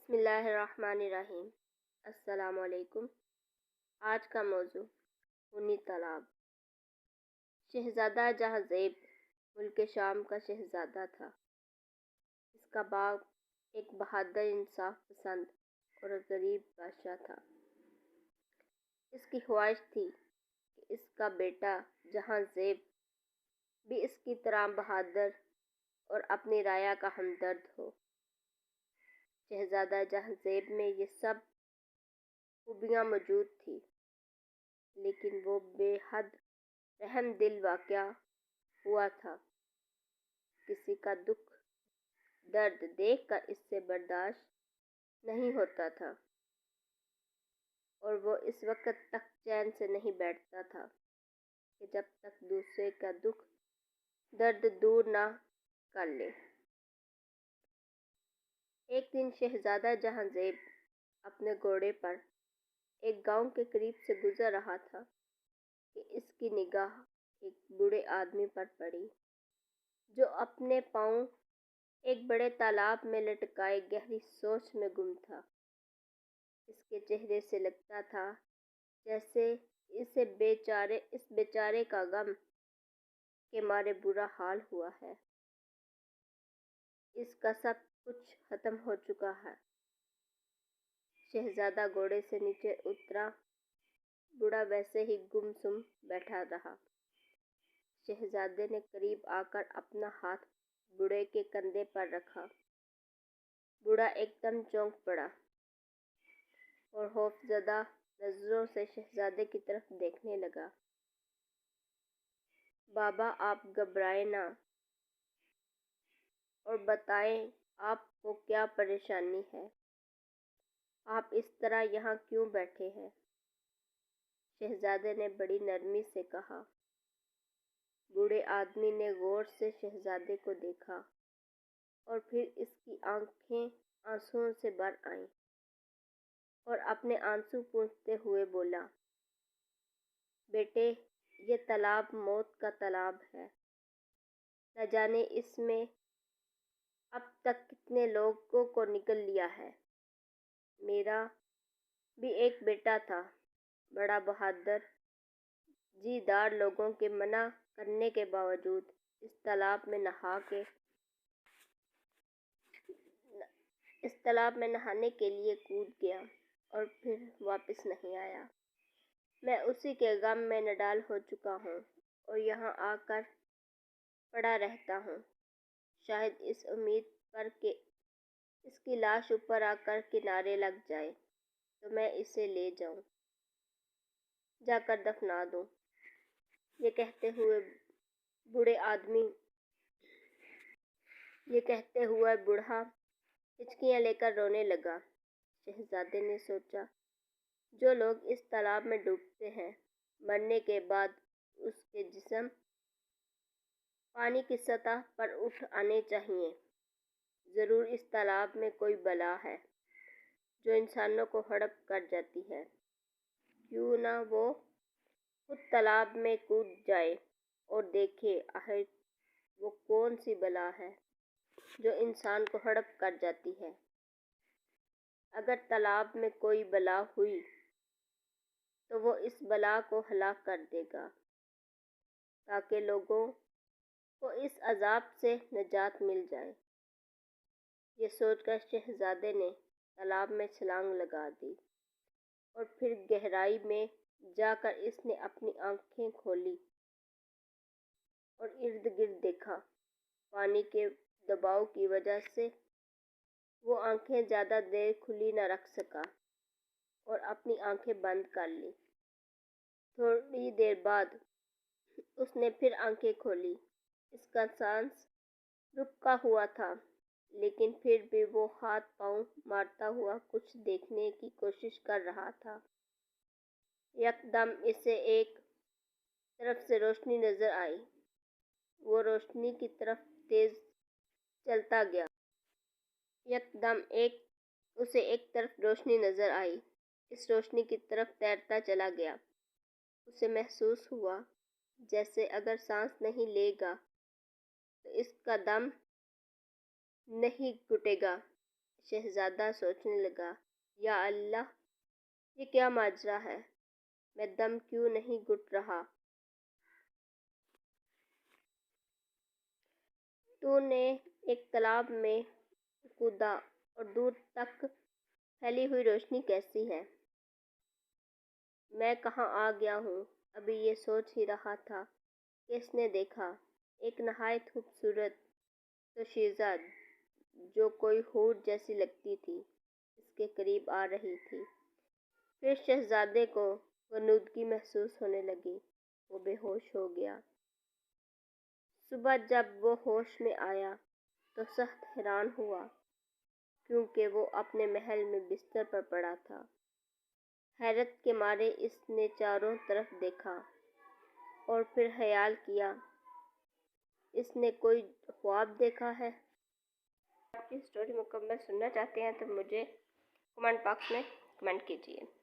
بسم اللہ الرحمن الرحیم۔ السلام علیکم۔ آج کا موضوع خونی تالاب۔ شہزادہ جہاں زیب ملک شام کا شہزادہ تھا۔ اس کا باپ ایک بہادر، انصاف پسند اور غریب بادشاہ تھا۔ اس کی خواہش تھی کہ اس کا بیٹا جہاں زیب بھی اس کی طرح بہادر اور اپنی رعایا کا ہمدرد ہو۔ شہزادہ جہاں زیب میں یہ سب خوبیاں موجود تھیں، لیکن وہ بے حد رحم دل واقع ہوا تھا۔ کسی کا دکھ درد دیکھ کر اس سے برداشت نہیں ہوتا تھا، اور وہ اس وقت تک چین سے نہیں بیٹھتا تھا کہ جب تک دوسرے کا دکھ درد دور نہ کر لے۔ ایک دن شہزادہ جہاں زیب اپنے گھوڑے پر ایک گاؤں کے قریب سے گزر رہا تھا کہ اس کی نگاہ ایک بوڑھے آدمی پر پڑی، جو اپنے پاؤں ایک بڑے تالاب میں لٹکائے گہری سوچ میں گم تھا۔ اس کے چہرے سے لگتا تھا جیسے اس بیچارے کا غم کے مارے برا حال ہوا ہے۔ اس کا سب کچھ ختم ہو چکا ہے۔ شہزادہ گھوڑے سے نیچے اترا، بوڑھا ویسے ہی گم سم بیٹھا رہا۔ شہزادے نے قریب آ کر اپنا ہاتھ بوڑھے کے کندھے پر رکھا۔ بوڑھا ایک دم چونک پڑا اور خوف زدہ نظروں سے شہزادے کی طرف دیکھنے لگا۔ بابا، آپ گھبرائیں نہ اور بتائیں آپ کو کیا پریشانی ہے؟ آپ اس طرح یہاں کیوں بیٹھے ہیں؟ شہزادے نے بڑی نرمی سے کہا۔ بوڑھے آدمی نے غور سے شہزادے کو دیکھا اور پھر اس کی آنکھیں آنسوؤں سے بھر آئیں اور اپنے آنسو پوچھتے ہوئے بولا، بیٹے، یہ تالاب موت کا تالاب ہے۔ نہ جانے اس میں اب تک کتنے لوگوں کو نگل لیا ہے۔ میرا بھی ایک بیٹا تھا، بڑا بہادر، جی دار۔ لوگوں کے منع کرنے کے باوجود اس تالاب میں نہانے کے لیے کود گیا اور پھر واپس نہیں آیا۔ میں اسی کے غم میں نڈال ہو چکا ہوں اور یہاں آ کر پڑا رہتا ہوں، شاید اس امید پر کہ اس کی لاش اوپر آ کر کنارے لگ جائے تو میں اسے لے جا کر دفنا دوں۔ یہ کہتے ہوئے بوڑھا ہچکیاں لے کر رونے لگا۔ شہزادے نے سوچا، جو لوگ اس تالاب میں ڈوبتے ہیں، مرنے کے بعد اس کے جسم پانی کی سطح پر اٹھ آنے چاہئیں۔ ضرور اس تالاب میں کوئی بلا ہے جو انسانوں کو ہڑپ کر جاتی ہے۔ کیوں نہ وہ خود تالاب میں کود جائے اور دیکھے آخر وہ کون سی بلا ہے جو انسان کو ہڑپ کر جاتی ہے۔ اگر تالاب میں کوئی بلا ہوئی تو وہ اس بلا کو ہلاک کر دے گا تاکہ لوگوں کو اس عذاب سے نجات مل جائے۔ یہ سوچ کر شہزادے نے تالاب میں چھلانگ لگا دی اور پھر گہرائی میں جا کر اس نے اپنی آنکھیں کھولیں اور ارد گرد دیکھا۔ پانی کے دباؤ کی وجہ سے وہ آنکھیں زیادہ دیر کھلی نہ رکھ سکا اور اپنی آنکھیں بند کر لیں۔ تھوڑی دیر بعد اس نے پھر آنکھیں کھولیں۔ اس کا سانس رکا ہوا تھا، لیکن پھر بھی وہ ہاتھ پاؤں مارتا ہوا کچھ دیکھنے کی کوشش کر رہا تھا۔ یکدم اسے ایک طرف سے روشنی نظر آئی۔ وہ روشنی کی طرف تیز چلتا گیا۔ اس روشنی کی طرف تیرتا چلا گیا۔ اسے محسوس ہوا جیسے اگر سانس نہیں لے گا تو اس کا دم نہیں گھٹے گا۔ شہزادہ سوچنے لگا، یا اللہ، یہ کیا ماجرا ہے؟ میں دم کیوں نہیں گھٹ رہا؟ تو نے ایک تالاب میں کودا اور دور تک پھیلی ہوئی روشنی کیسی ہے؟ میں کہاں آ گیا ہوں؟ ابھی یہ سوچ ہی رہا تھا کہ اس نے دیکھا ایک نہایت خوبصورت دوشیزہ جو کوئی حور جیسی لگتی تھی اس کے قریب آ رہی تھی۔ پھر شہزادے کو غنودگی محسوس ہونے لگی، وہ بے ہوش ہو گیا۔ صبح جب وہ ہوش میں آیا تو سخت حیران ہوا کیونکہ وہ اپنے محل میں بستر پر پڑا تھا۔ حیرت کے مارے اس نے چاروں طرف دیکھا اور پھر خیال کیا اس نے کوئی خواب دیکھا ہے۔ آپ کی سٹوری مکمل سننا چاہتے ہیں تو مجھے کمنٹ باکس میں کمنٹ کیجیے۔